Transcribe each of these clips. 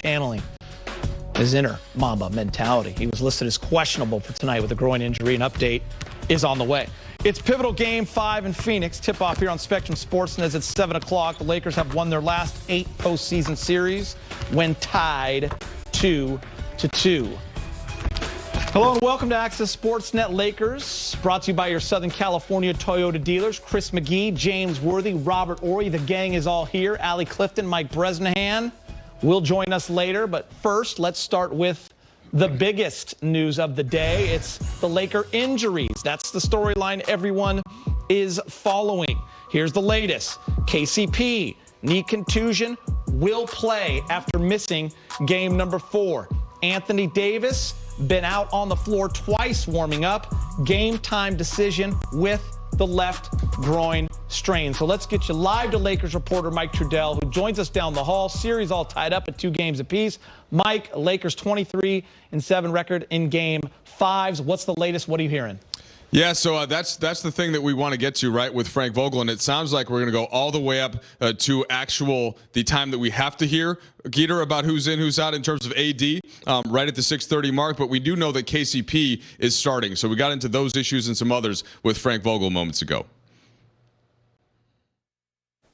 channeling his inner Mamba mentality. He was listed as questionable for tonight with a groin injury. An update is on the way. It's pivotal Game 5 in Phoenix. Tip-off here on Spectrum Sports, and as it's 7 o'clock, the Lakers have won their last 8 postseason series when tied 2-2. Hello and welcome to Access Sportsnet Lakers, brought to you by your Southern California Toyota dealers. Chris McGee, James Worthy, Robert Ory. The gang is all here. Allie Clifton, Mike Bresnahan will join us later. But first, let's start with the biggest news of the day. It's the Laker injuries. That's the storyline everyone is following. Here's the latest. KCP, knee contusion, will play after missing game number 4. Anthony Davis, been out on the floor twice warming up. Game time decision with the left groin strain. So let's get you live to Lakers reporter Mike Trudell, who joins us down the hall. Series all tied up at 2 games apiece. Mike, Lakers 23-7 record in Game 5s. What's the latest? What are you hearing? Yeah, so that's the thing that we want to get to, right, with Frank Vogel, and it sounds like we're going to go all the way up to the time that we have to hear, Geeter, about who's in, who's out in terms of AD, right at the 6:30 mark, but we do know that KCP is starting, so we got into those issues and some others with Frank Vogel moments ago.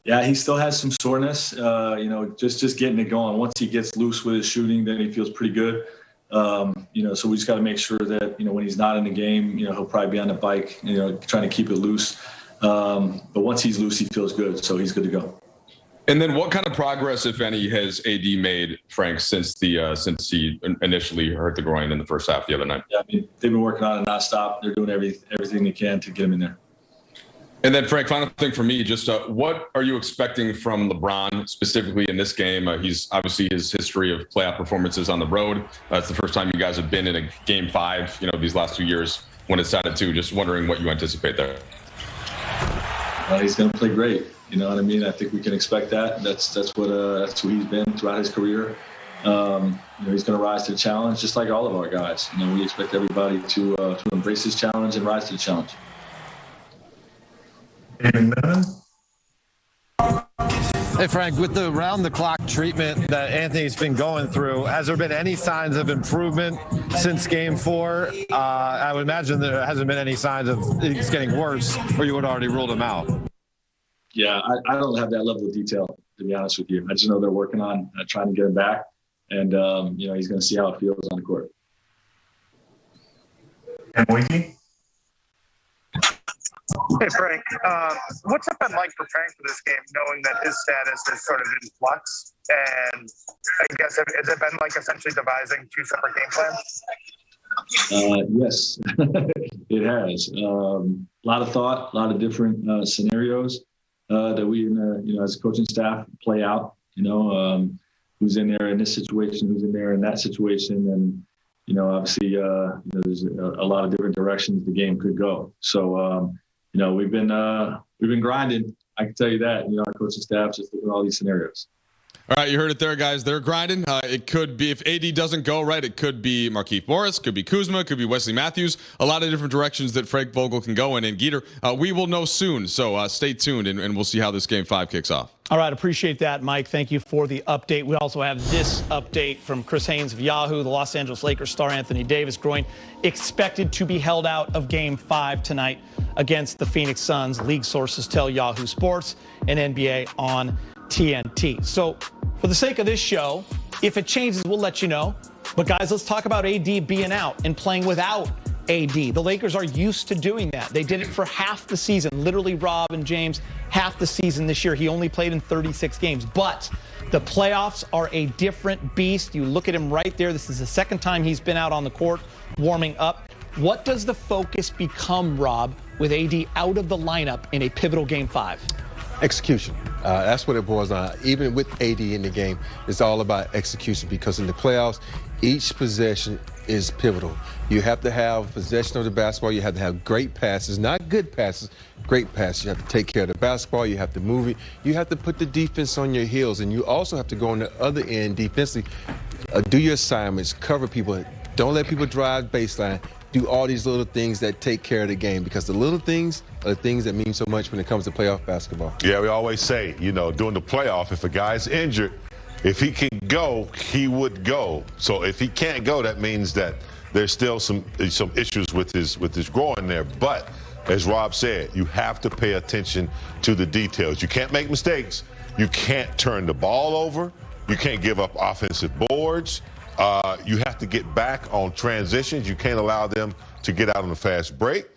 Yeah, he still has some soreness, just getting it going. Once he gets loose with his shooting, then he feels pretty good. So we just got to make sure that, when he's not in the game, he'll probably be on the bike, trying to keep it loose. But once he's loose, he feels good. So he's good to go. And then what kind of progress, if any, has AD made, Frank, since he initially hurt the groin in the first half the other night? Yeah, they've been working on it nonstop. They're doing everything they can to get him in there. And then, Frank, final thing for me, just what are you expecting from LeBron specifically in this game? He's obviously his history of playoff performances on the road. It's the first time you guys have been in a Game 5, these last 2 years when it's tied at 2. Just wondering what you anticipate there. He's going to play great. You know what I mean? I think we can expect that. That's who he's been throughout his career. He's going to rise to the challenge, just like all of our guys. We expect everybody to embrace his challenge and rise to the challenge. Amen. Hey, Frank, with the round-the-clock treatment that Anthony's been going through, has there been any signs of improvement since Game 4? I would imagine there hasn't been any signs of it's getting worse, or you would already ruled him out. Yeah, I don't have that level of detail, to be honest with you. I just know they're working on trying to get him back, and, he's going to see how it feels on the court. And Wiki? Hey, Frank, what's it been like preparing for this game, knowing that his status is sort of in flux? And I guess, has it been like essentially devising 2 separate game plans? Yes, it has. A lot of thought, a lot of different scenarios that we, as a coaching staff, play out. Who's in there in this situation, who's in there in that situation, and obviously, there's a lot of different directions the game could go. So. We've been grinding. I can tell you that. Our coaching staff just looking at all these scenarios. All right, you heard it there, guys. They're grinding. It could be, if AD doesn't go right, it could be Markieff Morris, could be Kuzma, could be Wesley Matthews. A lot of different directions that Frank Vogel can go in. And Geeter, we will know soon. So stay tuned, and we'll see how this Game 5 kicks off. All right, appreciate that, Mike. Thank you for the update. We also have this update from Chris Haynes of Yahoo. The Los Angeles Lakers star Anthony Davis groin expected to be held out of Game 5 tonight against the Phoenix Suns. League sources tell Yahoo Sports and NBA on TNT. So for the sake of this show, if it changes, we'll let you know. But guys, let's talk about AD being out and playing without AD. The Lakers are used to doing that. They did it for half the season. Literally, Rob and James, half the season this year. He only played in 36 games. But the playoffs are a different beast. You look at him right there. This is the second time he's been out on the court warming up. What does the focus become, Rob, with AD out of the lineup in a pivotal Game 5? Execution. That's what it boils down. Even with AD in the game, it's all about execution, because in the playoffs, each possession is pivotal. You have to have possession of the basketball. You have to have great passes, not good passes, great passes. You have to take care of the basketball. You have to move it. You have to put the defense on your heels, and you also have to go on the other end defensively. Do your assignments, cover people. Don't let people drive baseline. Do all these little things that take care of the game, because the little things are the things that mean so much when it comes to playoff basketball. Yeah, we always say, during the playoff, if a guy's injured, if he can could go, he would go. So if he can't go, that means that there's still some issues with his groin there. But as Rob said, you have to pay attention to the details. You can't make mistakes. You can't turn the ball over. You can't give up offensive boards. You have to get back on transitions. You can't allow them to get out on a fast break.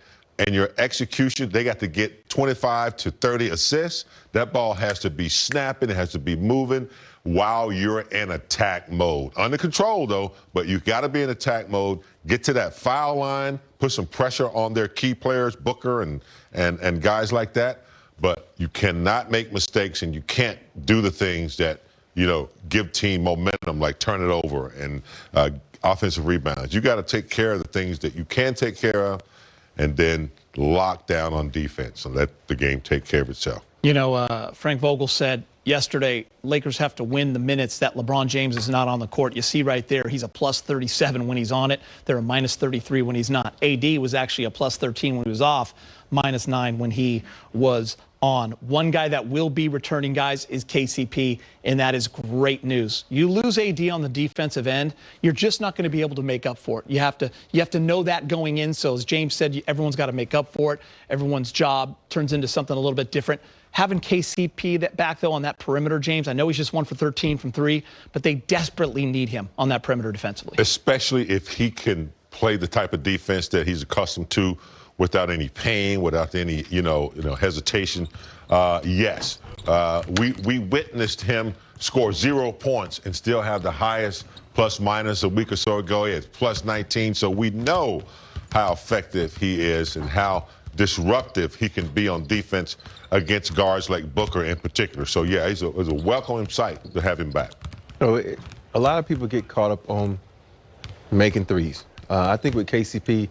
And your execution, they got to get 25 to 30 assists. That ball has to be snapping. It has to be moving while you're in attack mode. Under control, though, but you got to be in attack mode. Get to that foul line, put some pressure on their key players, Booker and guys like that. But you cannot make mistakes, and you can't do the things that, give team momentum, like turn it over and offensive rebounds. You got to take care of the things that you can take care of, and then lock down on defense and let the game take care of itself. Frank Vogel said yesterday, Lakers have to win the minutes that LeBron James is not on the court. You see right there, he's a plus 37 when he's on it. They're a minus 33 when he's not. AD was actually a plus 13 when he was off, minus 9 when he was on. One guy that will be returning, guys, is KCP, and that is great news. You lose AD on the defensive end, you're just not going to be able to make up for it. You have to know that going in. So as James said, everyone's got to make up for it. Everyone's job turns into something a little bit different. Having KCP back, though, on that perimeter, James, I know he's just 1 for 13 from 3, but they desperately need him on that perimeter defensively. Especially if he can play the type of defense that he's accustomed to without any pain, without any, hesitation. Yes, we witnessed him score 0 points and still have the highest plus minus a week or so ago. It's plus 19, so we know how effective he is and how disruptive he can be on defense against guards like Booker in particular. So, yeah, it's a welcome sight to have him back. A lot of people get caught up on making threes. I think with KCP,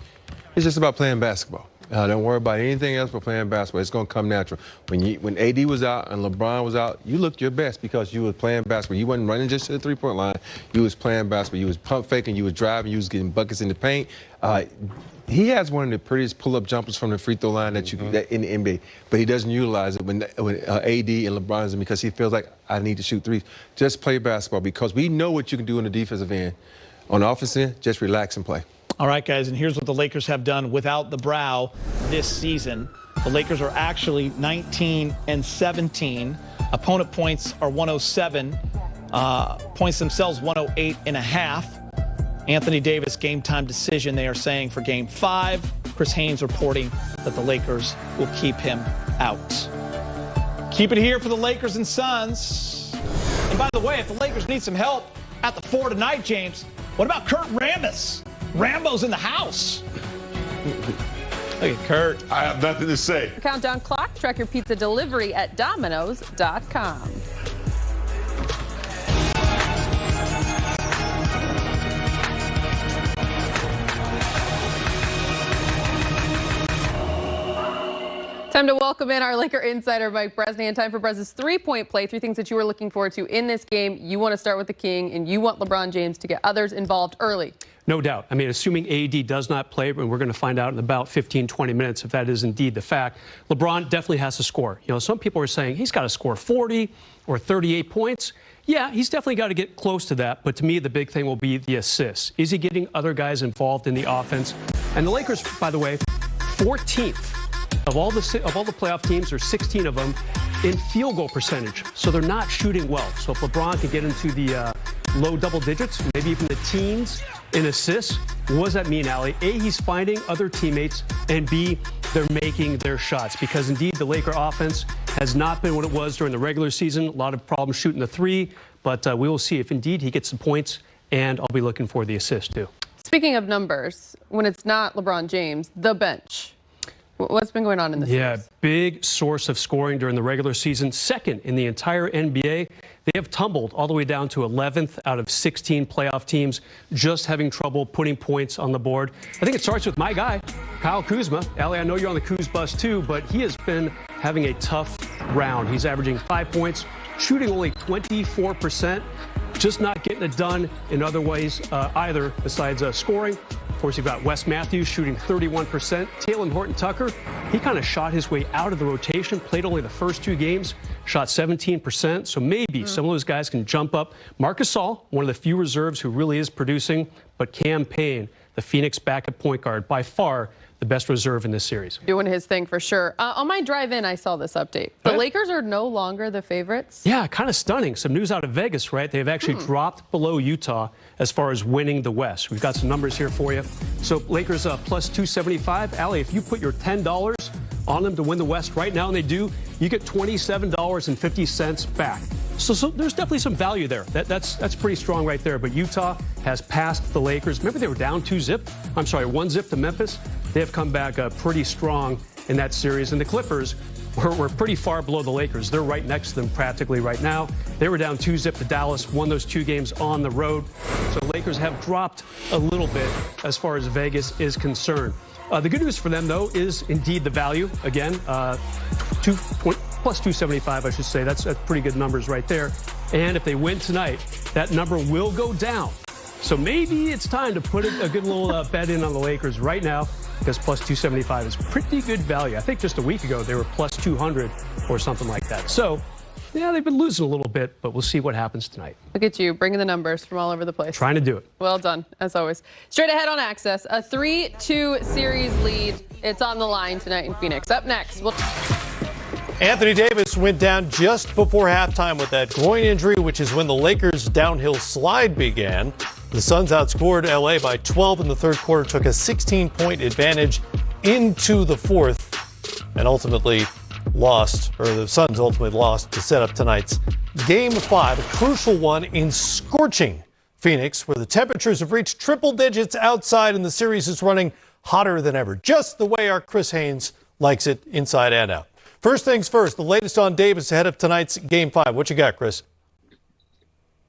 it's just about playing basketball. Don't worry about anything else but playing basketball. It's going to come natural. When AD was out and LeBron was out, you looked your best because you were playing basketball. You wasn't running just to the three-point line. You was playing basketball. You was pump faking. You was driving. You was getting buckets in the paint. He has one of the prettiest pull-up jumpers from the free throw line that you that in the NBA, but he doesn't utilize it when AD and LeBron is in because he feels like I need to shoot threes. Just play basketball because we know what you can do on the defensive end. On the offensive end, just relax and play. All right, guys, and here's what the Lakers have done without the Brow this season. The Lakers are actually 19-17. Opponent points are 107. Points themselves 108.5. Anthony Davis game time decision, they are saying, for Game 5. Chris Haynes reporting that the Lakers will keep him out. Keep it here for the Lakers and Suns. And by the way, if the Lakers need some help at the 4 tonight, James, what about Kurt Rambis? Rambo's in the house. Look at Kurt. I have nothing to say. Countdown clock. Track your pizza delivery at Domino's.com. Time to welcome in our Laker insider, Mike Bresnan. Time for Brez's three-point play. 3 things that you were looking forward to in this game. You want to start with the King, and you want LeBron James to get others involved early. No doubt. I mean, assuming AD does not play, and we're going to find out in about 15, 20 minutes if that is indeed the fact, LeBron definitely has to score. Some people are saying he's got to score 40 or 38 points. Yeah, he's definitely got to get close to that. But to me, the big thing will be the assists. Is he getting other guys involved in the offense? And the Lakers, by the way, 14th. Of all the playoff teams, there's 16 of them in field goal percentage. So they're not shooting well. So if LeBron can get into the low double digits, maybe even the teens in assists, what does that mean, Allie? A, he's finding other teammates, and B, they're making their shots. Because indeed, the Laker offense has not been what it was during the regular season. A lot of problems shooting the 3, but we will see if indeed he gets some points, and I'll be looking for the assist too. Speaking of numbers, when it's not LeBron James, the bench. What's been going on in this? Yeah, big source of scoring during the regular season, second in the entire NBA. They have tumbled all the way down to 11th out of 16 playoff teams, just having trouble putting points on the board. I think it starts with my guy, Kyle Kuzma. Allie, I know you're on the Kuz bus too, but he has been having a tough round. He's averaging 5 points, shooting only 24%, just not getting it done in other ways either besides scoring. Of course, you've got Wes Matthews shooting 31%. Talen Horton-Tucker, he kind of shot his way out of the rotation, played only the first 2 games, shot 17%. So maybe some of those guys can jump up. Marc Gasol, one of the few reserves who really is producing, but Cam Payne, the Phoenix backup point guard, by far the best reserve in this series. Doing his thing for sure. On my drive in, I saw this update. The Lakers are no longer the favorites. Yeah, kind of stunning. Some news out of Vegas, right? They've actually dropped below Utah as far as winning the West. We've got some numbers here for you. So Lakers plus 275. Allie, if you put your $10 on them to win the West right now, and they do, you get $27.50 back. So there's definitely some value there. That's pretty strong right there. But Utah has passed the Lakers. Remember, they were down 1-0 to Memphis. They have come back pretty strong in that series. And the Clippers were pretty far below the Lakers. They're right next to them practically right now. They were down 2-0 to Dallas, won those 2 games on the road. So Lakers have dropped a little bit as far as Vegas is concerned. The good news for them, though, is indeed the value. Again, plus 275, I should say. That's pretty good numbers right there. And if they win tonight, that number will go down. So maybe it's time to put a good little bet in on the Lakers right now, because plus 275 is pretty good value. I think just a week ago they were plus 200 or something like that. So, yeah, they've been losing a little bit, but we'll see what happens tonight. Look at you, bringing the numbers from all over the place. Trying to do it. Well done, as always. Straight ahead on Access, a 3-2 series lead. It's on the line tonight in Phoenix. Up next, Anthony Davis went down just before halftime with that groin injury, which is when the Lakers' downhill slide began. The Suns outscored LA by 12 in the third quarter, took a 16-point advantage into the fourth, and ultimately lost, or the Suns ultimately lost to set up tonight's Game 5, a crucial one in scorching Phoenix, where the temperatures have reached triple digits outside and the series is running hotter than ever, just the way our Chris Haynes likes it inside and out. First things first, the latest on Davis ahead of tonight's Game 5. What you got, Chris?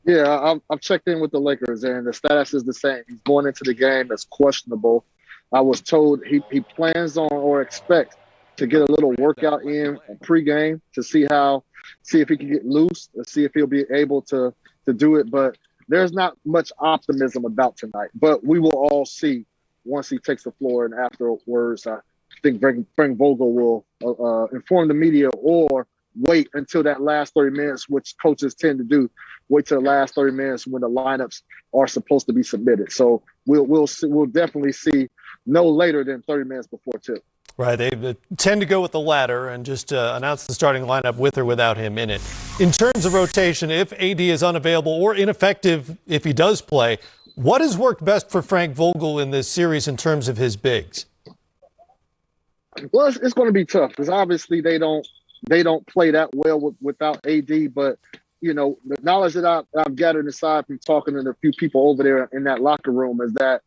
Yeah, I've checked in with the Lakers, and the status is the same. He's going into the game as questionable. I was told he plans on or expects to get a little workout in pregame to see if he can get loose, and see if he'll be able to do it. But there's not much optimism about tonight. But we will all see once he takes the floor, and afterwards, I think Frank Vogel will inform the media or wait until that last 30 minutes, which coaches tend to do. Wait till the last 30 minutes when the lineups are supposed to be submitted. So we'll definitely see no later than 30 minutes before tip. Right, they tend to go with the latter and just announce the starting lineup with or without him in it. In terms of rotation, if AD is unavailable or ineffective if he does play, what has worked best for Frank Vogel in this series in terms of his bigs? Well, it's going to be tough because obviously they don't play that well without AD. But you know, the knowledge that I've gathered aside from talking to a few people over there in that locker room is that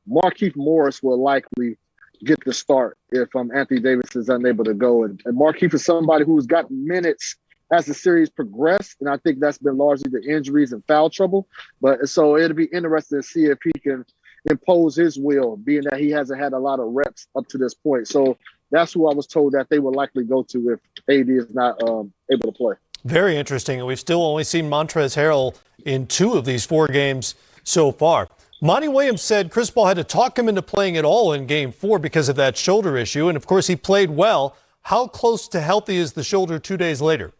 Markieff Morris will likely get the start if Anthony Davis is unable to go. And Markieff is somebody who's got minutes as the series progressed, and I think that's been largely the injuries and foul trouble. But so it'll be interesting to see if he can impose his will, being that he hasn't had a lot of reps up to this point. So that's who I was told that they would likely go to if AD is not able to play. Very interesting. And we've still only seen Montrezl Harrell in 2 of these 4 games so far. Monty Williams said Chris Paul had to talk him into playing at all in Game 4 because of that shoulder issue. And, of course, he played well. How close to healthy is the shoulder 2 days later?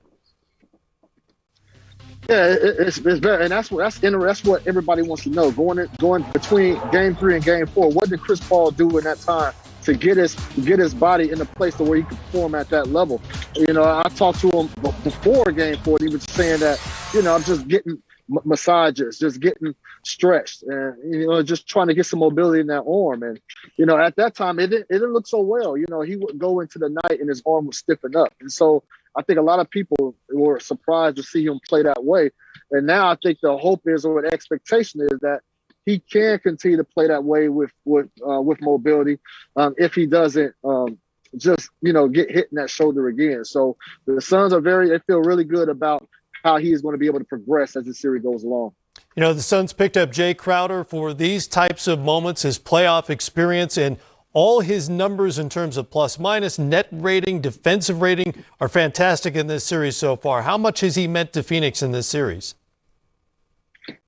Yeah, it's very, and that's what everybody wants to know. Going between Game 3 and Game 4, what did Chris Paul do in that time to get his body in a place to where he could perform at that level? You know, I talked to him before Game 4, and he was saying that, you know, I'm just getting massages, just getting stretched, and you know, just trying to get some mobility in that arm. And you know, at that time, it didn't look so well. You know, he would go into the night and his arm would stiffen up, and so I think a lot of people were surprised to see him play that way. And now I think the hope is, or the expectation is, that he can continue to play that way with mobility if he doesn't just, you know, get hit in that shoulder again. So the Suns they feel really good about how he is going to be able to progress as the series goes along. You know, the Suns picked up Jay Crowder for these types of moments, his playoff experience, and all his numbers in terms of plus minus, net rating, defensive rating are fantastic in this series so far. How much has he meant to Phoenix in this series?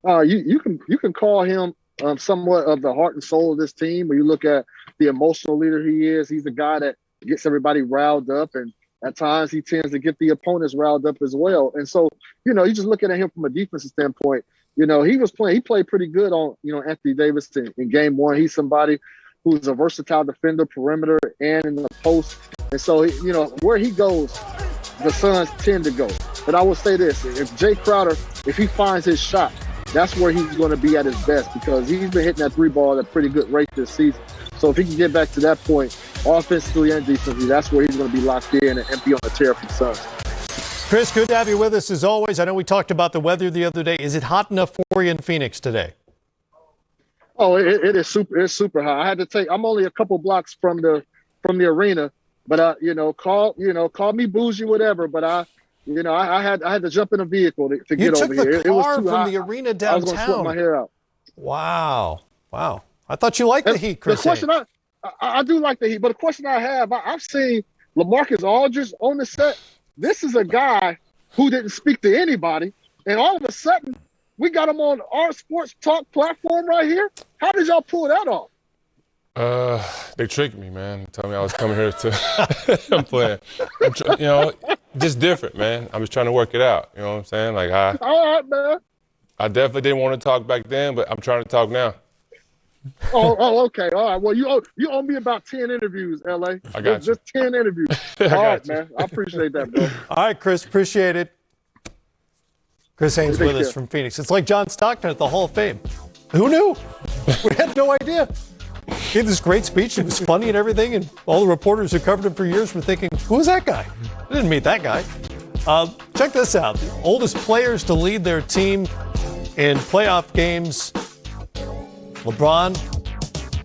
You can call him somewhat of the heart and soul of this team. When you look at the emotional leader he is, he's the guy that gets everybody riled up, and at times he tends to get the opponents riled up as well. And so, you just looking at him from a defensive standpoint, he played pretty good on, Anthony Davis in game one. He's somebody who's a versatile defender, perimeter, and in the post. And so, where he goes, the Suns tend to go. But I will say this, if Jay Crowder, if he finds his shot, that's where he's going to be at his best, because he's been hitting that three ball at a pretty good rate this season. So if he can get back to that point, offensively and defensively, that's where he's going to be locked in and be on the tear for the Suns. Chris, good to have you with us as always. I know we talked about the weather the other day. Is it hot enough for you in Phoenix today? Oh, it is super. It's super hot. I had to take. I'm only a couple blocks from the arena, but call me bougie, whatever. But I had to jump in a vehicle to get over here. You took the car from the arena downtown. I was going to sweat my hair out. Wow. I thought you liked the heat, Chris. The question I do like the heat, but the question I have, I've seen LaMarcus Aldridge on the set. This is a guy who didn't speak to anybody, and all of a sudden, we got him on our sports talk platform right here. How did y'all pull that off? They tricked me, man. Told me I was coming here to I'm playing. Just different, man. I was trying to work it out. You know what I'm saying? All right, man. I definitely didn't want to talk back then, but I'm trying to talk now. Oh, okay. All right. Well, you owe me about 10 interviews, LA. I got you. Just 10 interviews. All right, man. I appreciate that, bro. All right, Chris. Appreciate it. Chris Haynes with us from Phoenix. It's like John Stockton at the Hall of Fame. Who knew? We had no idea. He had this great speech. It was funny and everything, and all the reporters who covered him for years were thinking, who's that guy? I didn't meet that guy. Check this out. The oldest players to lead their team in playoff games: LeBron,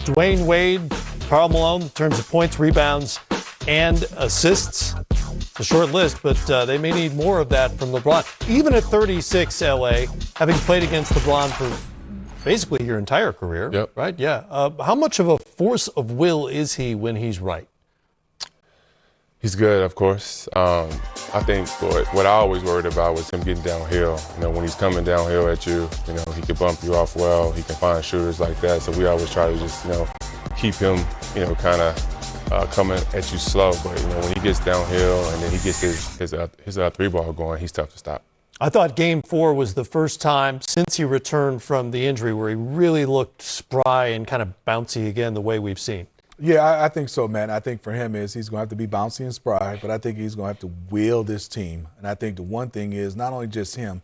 Dwayne Wade, Karl Malone, in terms of points, rebounds, and assists. It's a short list, but they may need more of that from LeBron. Even at 36, LA, having played against LeBron for basically your entire career, yep. Right? Yeah. How much of a force of will is he when he's right? He's good, of course. I think what I always worried about was him getting downhill. When he's coming downhill at you, he can bump you off well. He can find shooters like that. So we always try to just, keep him, kind of coming at you slow. But, when he gets downhill and then he gets his three ball going, he's tough to stop. I thought Game 4 was the first time since he returned from the injury where he really looked spry and kind of bouncy again the way we've seen. Yeah, I think so, man. I think for him he's going to have to be bouncy and spry, but I think he's going to have to will this team. And I think the one thing is not only just him,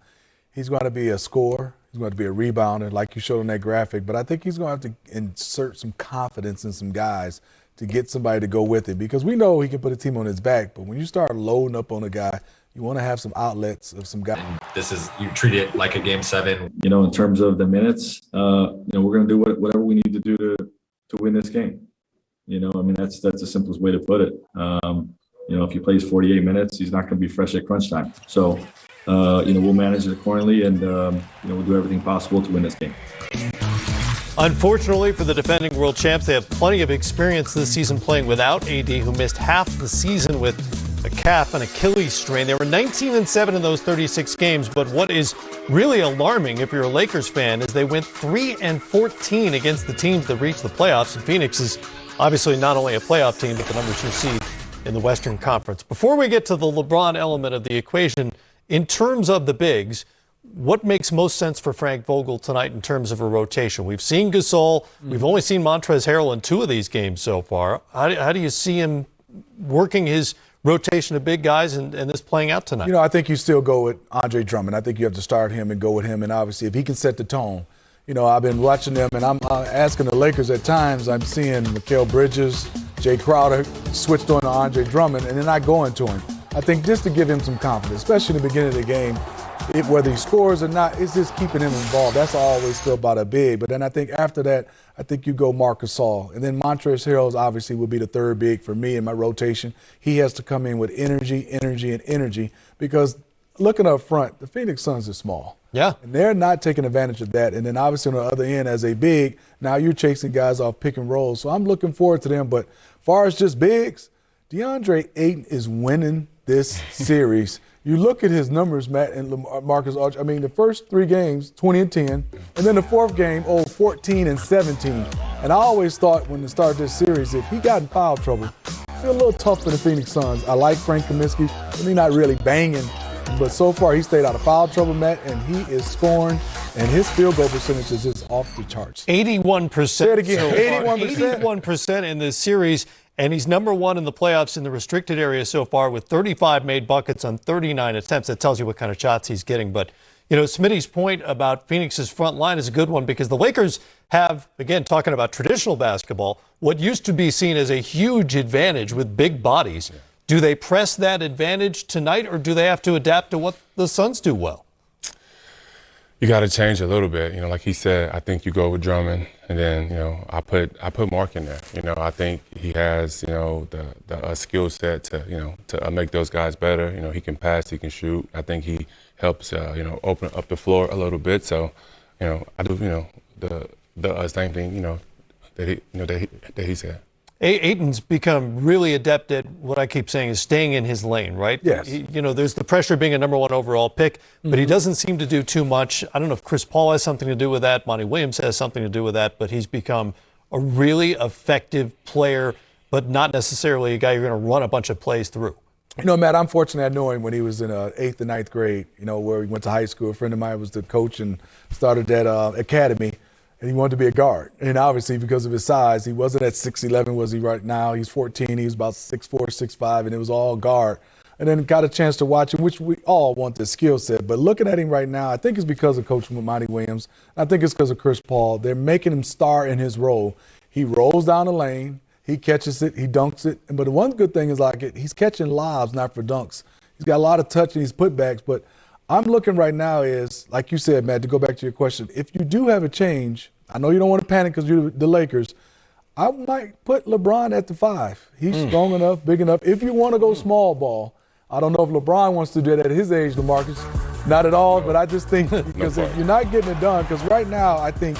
he's going to be a scorer, he's going to be a rebounder like you showed on that graphic, but I think he's going to have to insert some confidence in some guys to get somebody to go with it, because we know he can put a team on his back, but when you start loading up on a guy, you want to have some outlets of some guys. You treat it like a game 7. In terms of the minutes, we're going to do whatever we need to do to win this game. That's the simplest way to put it. If he plays 48 minutes, he's not going to be fresh at crunch time. So, we'll manage it accordingly, and we'll do everything possible to win this game. Unfortunately for the defending world champs, they have plenty of experience this season playing without AD, who missed half the season with a calf and Achilles strain. They were 19-7 in those 36 games, but what is really alarming if you're a Lakers fan is they went 3-14 against the teams that reached the playoffs, and Phoenix is obviously not only a playoff team, but the number 2 seed in the Western Conference. Before we get to the LeBron element of the equation, in terms of the bigs, what makes most sense for Frank Vogel tonight in terms of a rotation? We've seen Gasol. We've only seen Montrezl Harrell in 2 of these games so far. How do you see him working his rotation of big guys and this playing out tonight? I think you still go with Andre Drummond. I think you have to start him and go with him. And obviously, if he can set the tone, I've been watching them, and I'm asking the Lakers at times. I'm seeing Mikal Bridges, Jay Crowder switched on to Andre Drummond, and they're not going to him. I think just to give him some confidence, especially in the beginning of the game, whether he scores or not, it's just keeping him involved. That's all I always feel about a big. But then I think after that, I think you go Marc Gasol. And then Montrezl Harrell obviously would be the third big for me in my rotation. He has to come in with energy, and energy, because looking up front, the Phoenix Suns are small. Yeah. And they're not taking advantage of that. And then obviously on the other end, as a big, now you're chasing guys off pick and roll. So I'm looking forward to them. But as far as just bigs, DeAndre Ayton is winning this series You look at his numbers, Matt and Marcus Archer. I mean, the first 3 games, 20 and 10, and then the 4th game, 14 and 17. And I always thought when they started this series, if he got in foul trouble, it'd be a little tough for the Phoenix Suns. I like Frank Kaminsky. He's not really banging, but so far he stayed out of foul trouble, Matt, and he is scoring, and his field goal percentage is just off the charts. 81%. Say it again, 81%. 81% in this series. And he's number 1 in the playoffs in the restricted area so far with 35 made buckets on 39 attempts. That tells you what kind of shots he's getting. But, you know, Smitty's point about Phoenix's front line is a good one because the Lakers have, again, talking about traditional basketball, what used to be seen as a huge advantage with big bodies. Yeah. Do they press that advantage tonight, or do they have to adapt to what the Suns do well? You got to change a little bit. You know, like he said, I think you go with Drummond, and then, you know, I put Mark in there. You know, I think he has, you know, the skill set to, you know, to make those guys better. You know, he can pass, he can shoot. I think he helps, you know, open up the floor a little bit. So, you know, I do, you know, the same thing, you know, that he said. Ayton's become really adept at what I keep saying is staying in his lane, right? Yes. You know, there's the pressure of being a number 1 overall pick, but he doesn't seem to do too much. I don't know if Chris Paul has something to do with that. Monty Williams has something to do with that, but he's become a really effective player, but not necessarily a guy you're going to run a bunch of plays through. You know, Matt, I'm fortunate I knew him when he was in 8th and 9th grade, you know, where he went to high school. A friend of mine was the coach and started that academy. And he wanted to be a guard. And obviously, because of his size, he wasn't at 6'11", was he right now? He's 14. He was about 6'4", 6'5", and it was all guard. And then got a chance to watch him, which we all want the skill set. But looking at him right now, I think it's because of Coach Monty Williams. I think it's because of Chris Paul. They're making him star in his role. He rolls down the lane. He catches it. He dunks it. But the one good thing is he's catching lobs, not for dunks. He's got a lot of touch and he's putbacks. But I'm looking right now is, like you said, Matt, to go back to your question, if you do have a change, I know you don't want to panic because you're the Lakers, I might put LeBron at the 5. He's strong enough, big enough. If you want to go small ball, I don't know if LeBron wants to do that at his age, DeMarcus. Not at all, but I just think because if you're not getting it done, because right now I think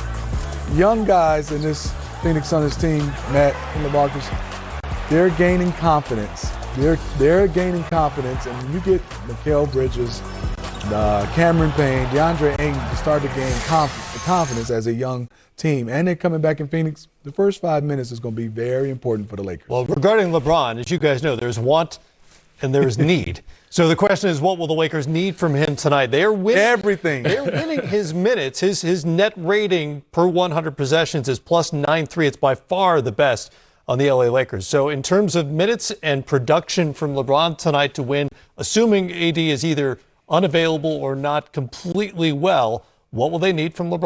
young guys in this Phoenix Suns team, Matt and LeMarcus, they're gaining confidence. They're gaining confidence, and when you get Mikal Bridges, Cameron Payne, DeAndre Ayton to start to gain confidence as a young team, and they're coming back in Phoenix, the first 5 minutes is going to be very important for the Lakers. Well, regarding LeBron, as you guys know, there's want and there's need. So the question is, what will the Lakers need from him tonight? They're winning everything. They're winning his minutes. His net rating per 100 possessions is plus 9.3. It's by far the best on the LA Lakers. So in terms of minutes and production from LeBron tonight to win, assuming AD is either unavailable or not completely well, what will they need from LeBron?